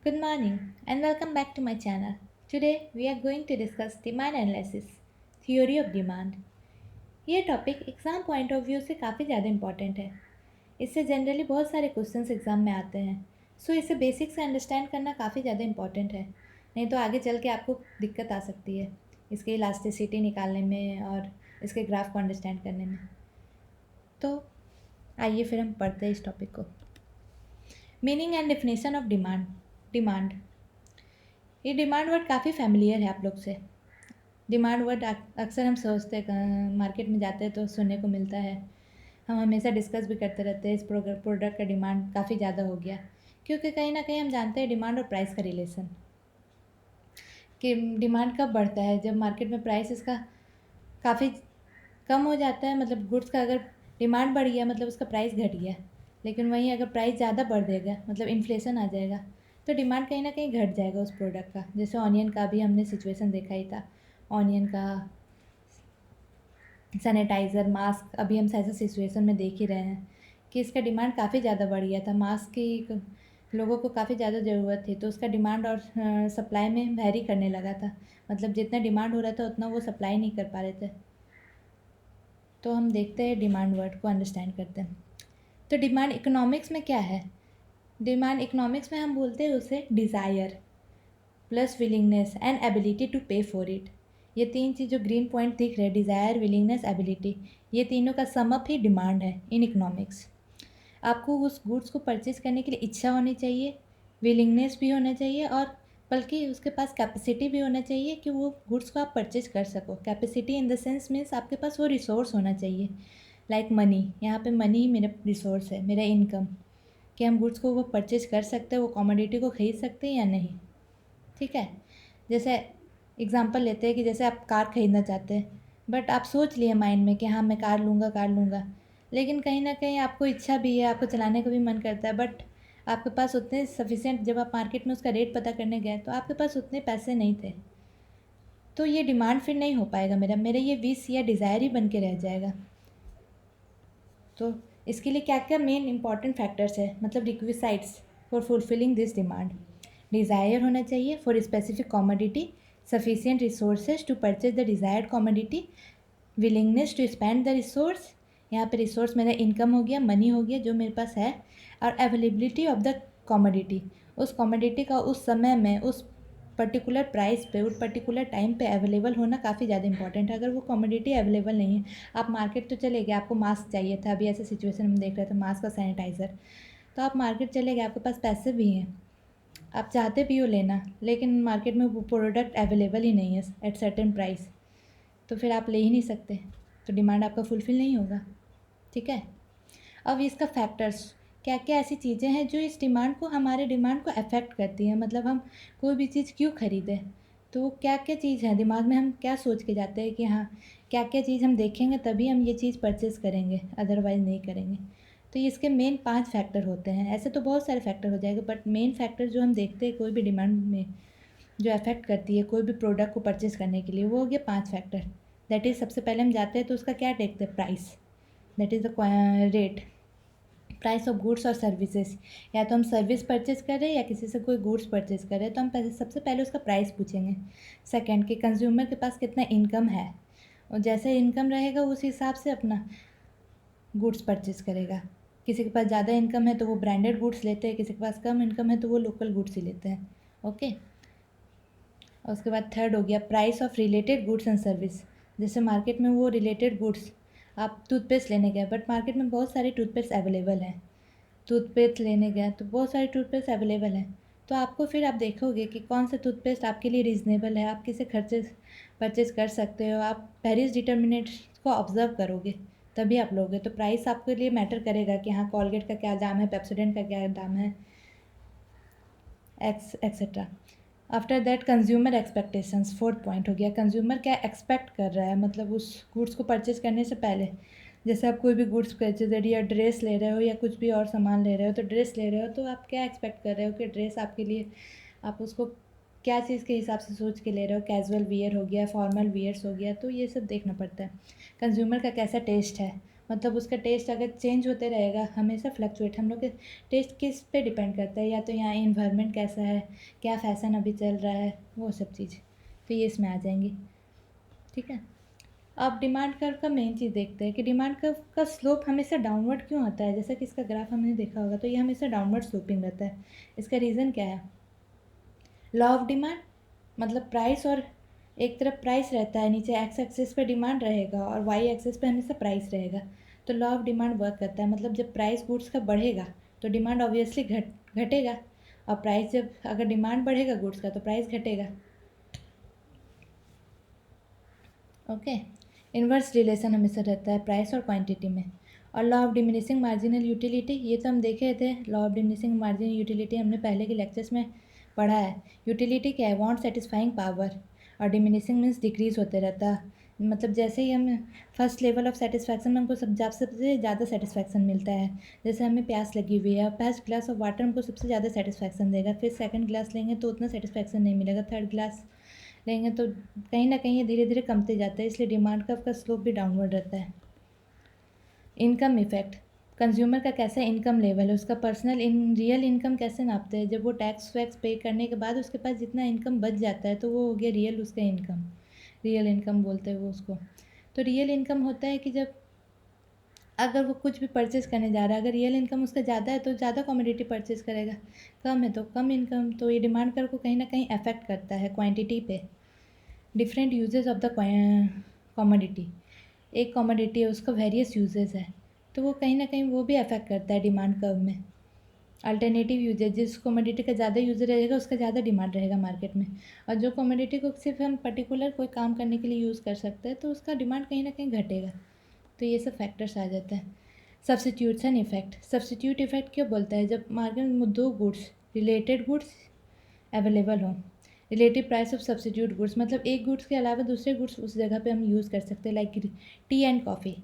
Good morning and welcome back to my channel. Today we are going to discuss demand analysis, theory of demand. ये topic exam point of view से काफ़ी ज़्यादा important है। इससे generally बहुत सारे questions exam में आते हैं। सो इसे बेसिक से अंडरस्टैंड करना काफ़ी ज़्यादा इंपॉर्टेंट है, नहीं तो आगे चल के आपको दिक्कत आ सकती है इसके इलास्टिसिटी निकालने में और इसके ग्राफ को अंडरस्टैंड करने में। तो आइए फिर हम पढ़ते हैं इस टॉपिक को। Meaning and definition of demand ये डिमांड वर्ड काफ़ी फैमिलियर है आप लोग से। डिमांड वर्ड अक्सर हम सोचते हैं, मार्केट में जाते हैं तो सुनने को मिलता है। हम हमेशा डिस्कस भी करते रहते हैं इस प्रोडक्ट का डिमांड काफ़ी ज़्यादा हो गया, क्योंकि कहीं ना कहीं हम जानते हैं डिमांड और प्राइस का रिलेशन कि डिमांड कब बढ़ता है, जब मार्केट में प्राइस इसका काफ़ी कम हो जाता है। मतलब गुड्स का अगर डिमांड बढ़ गया मतलब उसका प्राइस घट गया, लेकिन वहीं अगर प्राइस ज़्यादा बढ़ देगा मतलब इन्फ्लेशन आ जाएगा तो डिमांड कहीं ना कहीं घट जाएगा उस प्रोडक्ट का। जैसे ऑनियन का भी हमने सिचुएशन देखा ही था। ऑनियन का सैनिटाइज़र, मास्क, अभी हम ऐसे सिचुएशन में देख ही रहे हैं कि इसका डिमांड काफ़ी ज़्यादा बढ़ गया था। मास्क की लोगों को काफ़ी ज़्यादा ज़रूरत थी, तो उसका डिमांड और सप्लाई में वैरी करने लगा था। मतलब जितना डिमांड हो रहा था उतना वो सप्लाई नहीं कर पा रहे थे। तो हम देखते हैं डिमांड वर्ड को अंडरस्टैंड करते हैं। तो डिमांड इकोनॉमिक्स में क्या है? डिमांड इकोनॉमिक्स में हम बोलते हैं उसे desire plus willingness and ability to pay for it. ये तीन चीज़ जो ग्रीन पॉइंट दिख रहे हैं, डिज़ायर, विलिंगनेस, एबिलिटी, ये तीनों का समअप ही डिमांड है इन इकोनॉमिक्स। आपको उस गुड्स को परचेज करने के लिए इच्छा होनी चाहिए, विलिंगनेस भी होना चाहिए, और बल्कि उसके पास कैपेसिटी भी होना चाहिए कि वो गुड्स को आप परचेज कर सको। Capacity in the sense means आपके पास वो रिसोर्स होना चाहिए, लाइक मनी। यहाँ पे मनी ही मेरा रिसोर्स है, मेरा इनकम, कि हम गुड्स को वो परचेज कर सकते हैं, वो कमोडिटी को खरीद सकते हैं या नहीं। ठीक है। जैसे एग्ज़ाम्पल लेते हैं कि जैसे आप कार खरीदना चाहते हैं, बट आप सोच लिए माइंड में कि हाँ मैं कार लूँगा, लेकिन कहीं ना कहीं आपको इच्छा भी है, आपको चलाने का भी मन करता है, बट आपके पास उतने सफिशिएंट, जब आप मार्केट में उसका रेट पता करने गए तो आपके पास उतने पैसे नहीं थे। तो ये डिमांड फिर नहीं हो पाएगा, मेरा मेरा ये विश या डिज़ायर ही बन के रह जाएगा। तो इसके लिए क्या क्या मेन इंपॉर्टेंट फैक्टर्स है, मतलब requisites for fulfilling this demand. Desire होना चाहिए for specific commodity, sufficient resources to purchase the desired commodity, willingness to spend the resource, यहाँ पे रिसोर्स मेरा इनकम हो गया, मनी हो गया जो मेरे पास है, और अवेलेबिलिटी ऑफ द कॉमोडिटी, उस कॉमोडिटी का उस समय में उस पर्टिकुलर प्राइस पे उस पर्टिकुलर टाइम पे अवेलेबल होना काफ़ी ज़्यादा इंपॉर्टेंट है। अगर वो कमोडिटी अवेलेबल नहीं है, आप मार्केट तो चले गए, आपको मास्क चाहिए था, अभी ऐसे सिचुएशन हम देख रहे थे, मास्क और सैनिटाइज़र, तो आप मार्केट चले गए, आपके पास पैसे भी हैं, आप चाहते भी हो लेना, लेकिन मार्केट में वो प्रोडक्ट अवेलेबल ही नहीं है एट सर्टेन प्राइस, तो फिर आप ले ही नहीं सकते, तो डिमांड आपका फुलफ़िल नहीं होगा। ठीक है। अब इसका फैक्टर्स क्या क्या ऐसी चीज़ें हैं जो इस डिमांड को, हमारे डिमांड को अफेक्ट करती हैं, मतलब हम कोई भी चीज़ क्यों खरीदें, तो वो क्या क्या चीज़ है दिमाग में, हम क्या सोच के जाते हैं कि हाँ क्या क्या चीज़ हम देखेंगे तभी हम ये चीज़ परचेज़ करेंगे, अदरवाइज़ नहीं करेंगे। तो ये इसके मेन 5 फैक्टर होते हैं। ऐसे तो बहुत सारे फैक्टर हो जाएंगे, बट मेन फैक्टर जो हम देखते हैं कोई भी डिमांड में जो अफेक्ट करती है कोई भी प्रोडक्ट को परचेज़ करने के लिए, वो हो गया 5 फैक्टर। दैट इज़ सबसे पहले हम जाते हैं तो उसका क्या देखते हैं, price, that is the rate, price of goods और सर्विसेज। या तो हम सर्विस परचेज कर रहे हैं या किसी से कोई गुड्स परचेज कर रहे हैं, तो हम पहले सबसे पहले उसका प्राइस पूछेंगे। सेकंड, कि कंज्यूमर के पास कितना इनकम है, और जैसे इनकम रहेगा उस हिसाब से अपना गुड्स परचेज करेगा। किसी के पास ज़्यादा इनकम है तो वो ब्रांडेड गुड्स लेते हैं, किसी के पास कम इनकम है तो वो लोकल गुड्स ही लेते हैं। ओके। और उसके बाद थर्ड हो गया price of related goods and service. जैसे मार्केट में वो रिलेटेड गुड्स, आप टूथपेस्ट लेने गए बट मार्केट में बहुत सारे टूथपेस्ट अवेलेबल हैं, टूथपेस्ट लेने गए तो बहुत सारे टूथपेस्ट अवेलेबल हैं, तो आपको फिर आप देखोगे कि कौन सा टूथपेस्ट आपके लिए रीज़नेबल है, आप किसे खर्चे परचेज कर सकते हो, आप पेरिस डिटर्मिनेंट्स को ऑब्जर्व करोगे तभी आप लोगे। तो प्राइस आपके लिए मैटर करेगा कि हाँ कॉलगेट का क्या दाम है, पेप्सोडेंट का क्या दाम है, etcetera. After that consumer expectations, fourth point हो गया, कंज्यूमर क्या एक्सपेक्ट कर रहा है, मतलब उस गुड्स को परचेज करने से पहले। जैसे आप कोई भी गुड्स परचेज या ड्रेस ले रहे हो या कुछ भी और सामान ले रहे हो, तो ड्रेस ले रहे हो तो आप क्या एक्सपेक्ट कर रहे हो कि ड्रेस आपके लिए, आप उसको क्या चीज़ के हिसाब से सोच के ले रहे हो, कैजुअल वियर हो गया, फॉर्मल वियर्स हो गया, तो ये सब देखना पड़ता है। कंज्यूमर का कैसा टेस्ट है, मतलब उसका टेस्ट अगर चेंज होते रहेगा, हमेशा फ्लक्चुएट, हम लोग के टेस्ट किस पे डिपेंड करता है, या तो यहाँ इन्वायरमेंट कैसा है, क्या फ़ैशन अभी चल रहा है, वो सब चीज़, तो ये इसमें आ जाएंगी। ठीक है, अब डिमांड कर्व का मेन चीज़ देखते हैं कि डिमांड कर्व का स्लोप हमेशा डाउनवर्ड क्यों होता है। जैसा कि इसका ग्राफ हमने देखा होगा, तो ये हमेशा डाउनवर्ड स्लोपिंग रहता है। इसका रीज़न क्या है? लॉ ऑफ डिमांड, मतलब प्राइस, और एक तरफ प्राइस रहता है, नीचे एक्स एक्सिस पे डिमांड रहेगा और वाई एक्सिस पे हमेशा प्राइस रहेगा। तो लॉ ऑफ डिमांड वर्क करता है, मतलब जब प्राइस गुड्स का बढ़ेगा तो डिमांड ऑब्वियसली घटेगा, और प्राइस जब अगर डिमांड बढ़ेगा गुड्स का तो प्राइस घटेगा। ओके, इन्वर्स रिलेशन हमेशा रहता है प्राइस और क्वांटिटी में। और law of diminishing marginal utility, ये तो हम देखे थे। Law of diminishing marginal utility हमने पहले के लेक्चर्स में पढ़ा है। यूटिलिटी क्या है? वांट सेटिस्फाइंग पावर, और डिमिनिशिंग मीन्स डिक्रीज होते रहता है। मतलब जैसे ही हम फर्स्ट लेवल ऑफ सेटिस्फैक्शन में हमको सबसे ज़्यादा सेटिस्फैक्शन मिलता है, जैसे हमें प्यास लगी हुई है, फर्स्ट ग्लास ऑफ वाटर हमको सबसे ज़्यादा सेटिस्फैक्शन देगा, फिर सेकंड ग्लास लेंगे तो उतना सेटिस्फैक्शन नहीं मिलेगा, थर्ड ग्लास लेंगे तो कहीं ना कहीं ये धीरे धीरे कमते जाता है, इसलिए डिमांड कर्व का स्लोप भी डाउनवर्ड रहता है। इनकम इफेक्ट, कंज्यूमर का कैसा इनकम लेवल है, उसका पर्सनल रियल इनकम कैसे नापते हैं। जब वो टैक्स वैक्स पे करने के बाद उसके पास जितना इनकम बच जाता है तो वो हो गया रियल उसका इनकम, रियल इनकम बोलते हैं वो उसको। तो रियल इनकम होता है कि जब अगर वो कुछ भी परचेज़ करने जा रहा है, अगर रियल इनकम उसका ज़्यादा है तो ज़्यादा कमोडिटी परचेज़ करेगा, कम है तो कम इनकम। तो ये डिमांड कर्व को कहीं ना कहीं अफेक्ट करता है क्वांटिटी पे। Different uses of the commodity, एक कमोडिटी है उसका वेरियस यूजेस है, तो वो कहीं ना कहीं वो भी अफेक्ट करता है डिमांड कर्व में। अल्टरनेटिव यूजेज, जिस कमोडिटी का ज़्यादा यूज रहेगा उसका ज़्यादा डिमांड रहेगा मार्केट में, और जो कमोडिटी को सिर्फ हम पर्टिकुलर कोई काम करने के लिए यूज़ कर सकते हैं तो उसका डिमांड कहीं ना कहीं घटेगा। तो ये सब फैक्टर्स आ जाते हैं। सब्स्टिट्यूशन इफेक्ट, सब्स्टिट्यूट इफेक्ट क्यों बोलता है? जब मार्केट में दो गुड्स, रिलेटेड गुड्स अवेलेबल हो, relative price of substitute goods, मतलब एक गुड्स के अलावा दूसरे गुड्स उस जगह पे हम यूज़ कर सकते हैं, लाइक टी एंड कॉफ़ी।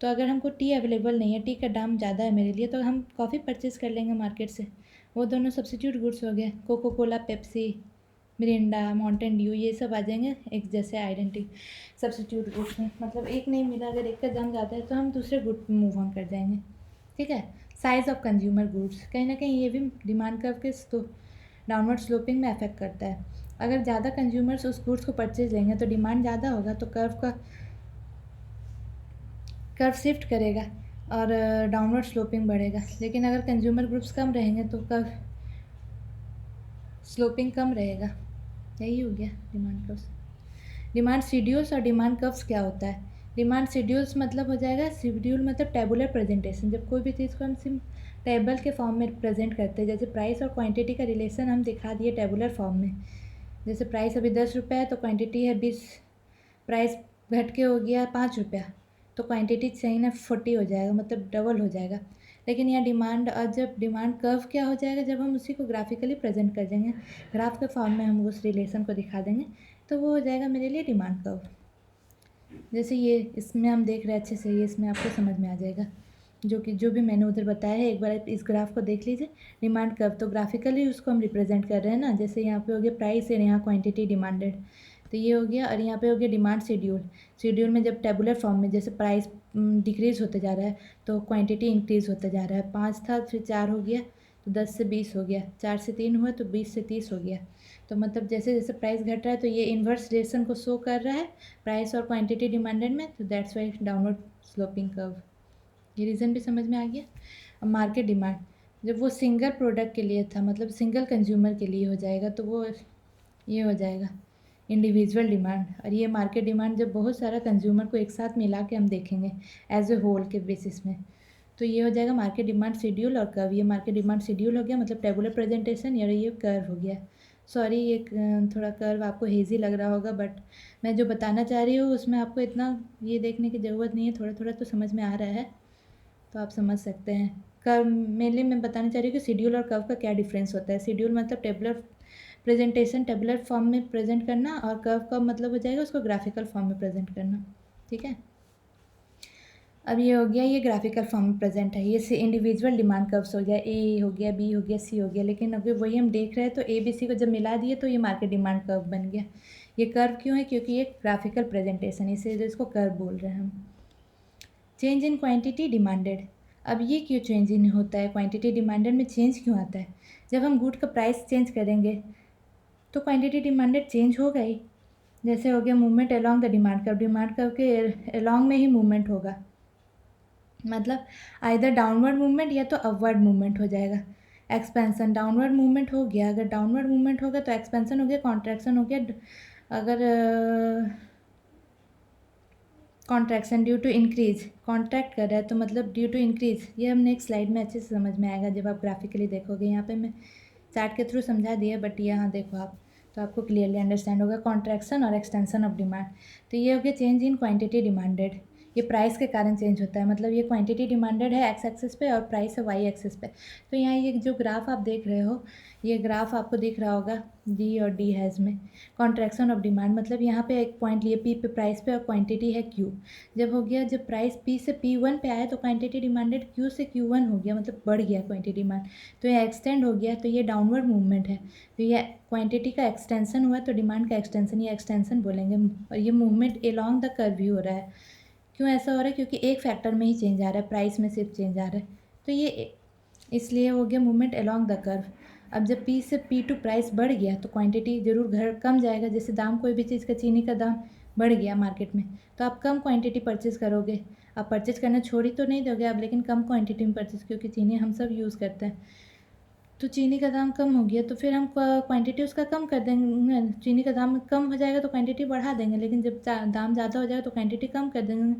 तो अगर हमको टी अवेलेबल नहीं है, टी का दाम ज़्यादा है मेरे लिए, तो हम कॉफ़ी परचेज़ कर लेंगे मार्केट से, वो दोनों सब्स्टिट्यूट गुड्स हो गए। Coca Cola, Pepsi, Mirinda, Mountain Dew, ये सब आ जाएंगे एक जैसे आइडेंटिटी सब्स्टिट्यूट गुड्स में। मतलब एक नहीं मिला, अगर एक का दाम ज़्यादा है तो हम दूसरे गुड मूव ऑन कर जाएंगे। ठीक है, साइज़ ऑफ कंज्यूमर गुड्स, कहीं ना कहीं ये भी डिमांड कर्व के डाउनवर्ड स्लोपिंग में अफेक्ट करता है। अगर ज़्यादा कंज्यूमर्स उस गुड्स को परचेज लेंगे तो डिमांड ज़्यादा होगा, तो कर्व शिफ्ट करेगा और डाउनवर्ड स्लोपिंग बढ़ेगा। लेकिन अगर कंज्यूमर ग्रुप्स कम रहेंगे तो कर्व स्लोपिंग कम रहेगा। यही हो गया डिमांड कर्व्स। डिमांड शेड्यूल्स और डिमांड कर्व्स क्या होता है? डिमांड शेड्यूल्स मतलब हो जाएगा, शेड्यूल मतलब टेबुलर प्रेजेंटेशन, जब कोई भी चीज़ को हम सिर्फ टेबल के फॉर्म में प्रेजेंट करते हैं। जैसे प्राइस और क्वांटिटी का रिलेशन हम दिखा दिए टेबुलर फॉर्म में। जैसे प्राइस अभी 10 रुपये है तो क्वांटिटी है 20, प्राइस घट के हो गया 5 रुपया तो क्वांटिटी सही ना 40 हो जाएगा, मतलब डबल हो जाएगा। लेकिन यहाँ डिमांड, और जब डिमांड कर्व क्या हो जाएगा, जब हम उसी को ग्राफिकली प्रेजेंट कर देंगे, ग्राफ के फॉर्म में हम उस रिलेशन को दिखा देंगे, तो वो हो जाएगा मेरे लिए डिमांड कर्व। जैसे ये इसमें हम देख रहे हैं अच्छे से, ये इसमें आपको समझ में आ जाएगा, जो भी मैंने उधर बताया है, एक बार इस ग्राफ को देख लीजिए। डिमांड कर्व तो ग्राफिकली उसको हम रिप्रेजेंट कर रहे हैं ना, जैसे यहाँ पे हो गया प्राइस और यहाँ क्वांटिटी डिमांडेड, तो ये हो गया। और यहाँ पे हो गया डिमांड शेड्यूल, शेड्यूल में जब टेबुलर फॉर्म में जैसे प्राइस डिक्रीज होते जा रहा है तो क्वांटिटी इंक्रीज होते जा रहा है। 5 था फिर 4 हो गया तो 10 से 20 हो गया, 4 से 3 हुआ तो 20 से 30 हो गया। तो मतलब जैसे जैसे प्राइस घट रहा है तो ये इन्वर्स रिलेशन को शो कर रहा है प्राइस और क्वांटिटी डिमांडेड में, तो that's why downward sloping curve. ये रीज़न भी समझ में आ गया। अब मार्केट डिमांड, जब वो सिंगल प्रोडक्ट के लिए था, मतलब सिंगल कंज्यूमर के लिए हो जाएगा, तो वो ये हो जाएगा इंडिविजुअल डिमांड। और ये मार्केट डिमांड जब बहुत सारा कंज्यूमर को एक साथ मिला के हम देखेंगे एज ए होल के बेसिस में, तो ये हो जाएगा मार्केट डिमांड शेड्यूल और कर्व। ये मार्केट डिमांड शेड्यूल हो गया, मतलब टेबुलर प्रेजेंटेशन, या ये कर्व हो गया। सॉरी ये थोड़ा कर्व आपको हेजी लग रहा होगा, बट मैं जो बताना चाह रही हूँ उसमें आपको इतना ये देखने की ज़रूरत नहीं है, थोड़ा थोड़ा तो समझ में आ रहा है, तो आप समझ सकते हैं। कर्व मेनली मैं बताना चाह रही हूँ कि शेड्यूल और कर्व का क्या डिफरेंस होता है। शेड्यूल मतलब टेबुलर प्रेजेंटेशन, टेबुलर फॉर्म में प्रेजेंट करना, और कर्व का मतलब हो जाएगा उसको ग्राफिकल फॉर्म में प्रेजेंट करना। ठीक है, अब ये हो गया, ये ग्राफिकल फॉर्म में प्रेजेंट है। ये इंडिविजुअल डिमांड कर्व्स हो गया, ए हो गया, बी हो गया, सी हो गया। लेकिन अगर वही हम देख रहे हैं तो ए बी सी को जब मिला दिए तो ये मार्केट डिमांड कर्व बन गया। ये कर्व क्यों है? क्योंकि ये ग्राफिकल प्रेजेंटेशन, इसे इसको कर्व बोल रहे हैं हम। Change in quantity demanded. अब ये क्यों चेंज इन होता है, क्वांटिटी डिमांडेड में चेंज क्यों आता है? जब हम गुड का प्राइस चेंज करेंगे तो क्वांटिटी डिमांडेड चेंज होगा ही। जैसे हो गया movement along the demand curve के अलोंग में ही मूवमेंट होगा, मतलब आइदर डाउनवर्ड मूवमेंट या तो अपवर्ड मूवमेंट हो जाएगा। एक्सपेंसन, डाउनवर्ड मूवमेंट हो गया, अगर डाउनवर्ड मूवमेंट होगा तो एक्सपेंसन हो गया, कॉन्ट्रैक्शन हो गया, अगर contraction due to increase, contract कर रहा है तो मतलब ड्यू टू इंक्रीज। ये हम नेक्स्ट स्लाइड में अच्छे से समझ में आएगा जब आप ग्राफिकली देखोगे। यहाँ पे मैं चार्ट के थ्रू समझा दिया, बट यहाँ देखो आप तो आपको क्लियरली अंडरस्टैंड होगा कॉन्ट्रैक्शन और एक्सटेंशन ऑफ डिमांड। तो ये हो गया चेंज इन क्वांटिटी डिमांडेड, ये प्राइस के कारण चेंज होता है, मतलब ये क्वांटिटी डिमांडेड है एक्स एक्सिस पे और प्राइस है वाई एक्सिस पे। तो यहाँ ये जो ग्राफ आप देख रहे हो, ये ग्राफ आपको दिख रहा होगा डी और डी हैज़ में कॉन्ट्रैक्शन ऑफ डिमांड, मतलब यहाँ पे एक पॉइंट लिए पी पे प्राइस पे और क्वांटिटी है क्यू। जब हो गया, जब प्राइस पी से P1 पे आया तो क्वांटिटी डिमांडेड क्यू से Q1 हो गया, मतलब बढ़ गया क्वांटिटी डिमांड, तो ये एक्सटेंड हो गया, तो ये डाउनवर्ड मूवमेंट है। तो ये क्वांटिटी का एक्सटेंशन हुआ तो डिमांड का एक्सटेंशन, ये एक्सटेंशन बोलेंगे। और ये मूवमेंट एलॉन्ग द कर्व ही हो रहा है। क्यों ऐसा हो रहा है? क्योंकि एक फैक्टर में ही चेंज आ रहा है, प्राइस में सिर्फ चेंज आ रहा है, तो ये इसलिए हो गया मूवमेंट अलोंग द कर्व। अब जब P से P2 प्राइस बढ़ गया तो क्वांटिटी जरूर घर कम जाएगा। जैसे दाम कोई भी चीज़ का, चीनी का दाम बढ़ गया मार्केट में तो आप कम क्वांटिटी परचेज़ करोगे। आप परचेज़ करना छोड़ ही तो नहीं दोगे आप, लेकिन कम क्वांटिटी में परचेज़, क्योंकि चीनी हम सब यूज़ करते हैं। तो चीनी का दाम कम हो गया तो फिर हम क्वांटिटी उसका कम कर देंगे। चीनी का दाम कम हो जाएगा तो क्वांटिटी बढ़ा देंगे, लेकिन जब दाम ज़्यादा हो जाएगा तो क्वांटिटी कम कर देंगे।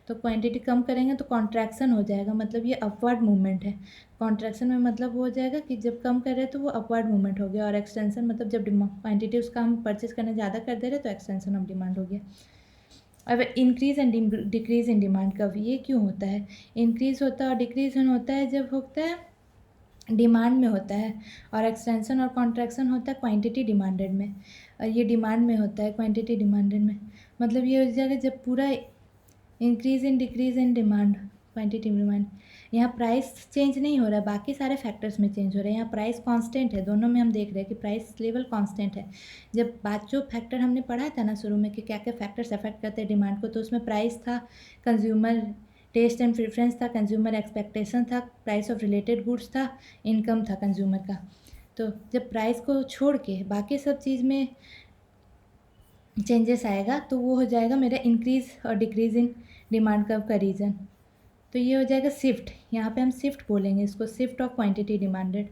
तो क्वांटिटी कम करेंगे तो कॉन्ट्रैक्शन हो जाएगा, मतलब ये अपवर्ड मूवमेंट है। कॉन्ट्रैक्शन में मतलब वो हो जाएगा कि जब कम कर रहे तो वो अपवर्ड मूवमेंट हो गया, और एक्सटेंशन मतलब जब क्वांटिटी उसका हम परचेज करने ज़्यादा कर दे रहे तो एक्सटेंशन ऑफ डिमांड हो गया। अब increase and decrease in demand कब, ये क्यों होता है? इंक्रीज़ होता है और डिक्रीज़ होता है जब होता है डिमांड में होता है, और एक्सटेंशन और कॉन्ट्रैक्शन होता है क्वांटिटी डिमांडेड में। और ये डिमांड में होता है, क्वांटिटी डिमांडेड में, मतलब ये हो जाएगा जब पूरा increase in decrease in demand, quantity demand. यहाँ प्राइस चेंज नहीं हो रहा है, बाकी सारे फैक्टर्स में चेंज हो रहे हैं। यहाँ प्राइस कांस्टेंट है, दोनों में हम देख रहे हैं कि प्राइस लेवल कांस्टेंट है। जब बात जो फैक्टर हमने पढ़ा था ना शुरू में कि क्या क्या फैक्टर्स अफेक्ट करते हैं डिमांड को, तो उसमें प्राइस था, कंज्यूमर टेस्ट एंड प्रेफरेंस था, कंज्यूमर एक्सपेक्टेशन था, प्राइस ऑफ रिलेटेड गुड्स था, इनकम था कंज्यूमर का। तो जब प्राइस को छोड़ के बाकी सब चीज़ में चेंजेस आएगा तो वो हो जाएगा मेरा इंक्रीज़ और डिक्रीज़ इन डिमांड कर्व का रीज़न। तो ये हो जाएगा शिफ्ट, यहाँ पे हम शिफ्ट बोलेंगे इसको, शिफ्ट ऑफ क्वांटिटी डिमांडेड।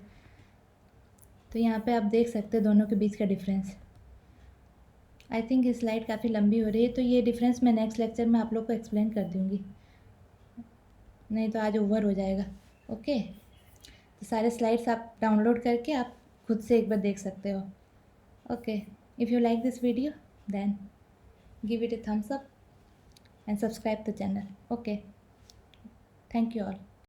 तो यहाँ पे आप देख सकते हैं दोनों के बीच का डिफरेंस। आई थिंक ये स्लाइड काफ़ी लंबी हो रही है, तो ये डिफरेंस मैं नेक्स्ट लेक्चर में आप लोग को एक्सप्लेन कर दूँगी, नहीं तो आज ओवर हो जाएगा। ओके, तो सारे स्लाइड्स आप डाउनलोड करके आप खुद से एक बार देख सकते हो। Okay, if you like this video then give it a thumbs up and subscribe the channel. Okay, thank you all.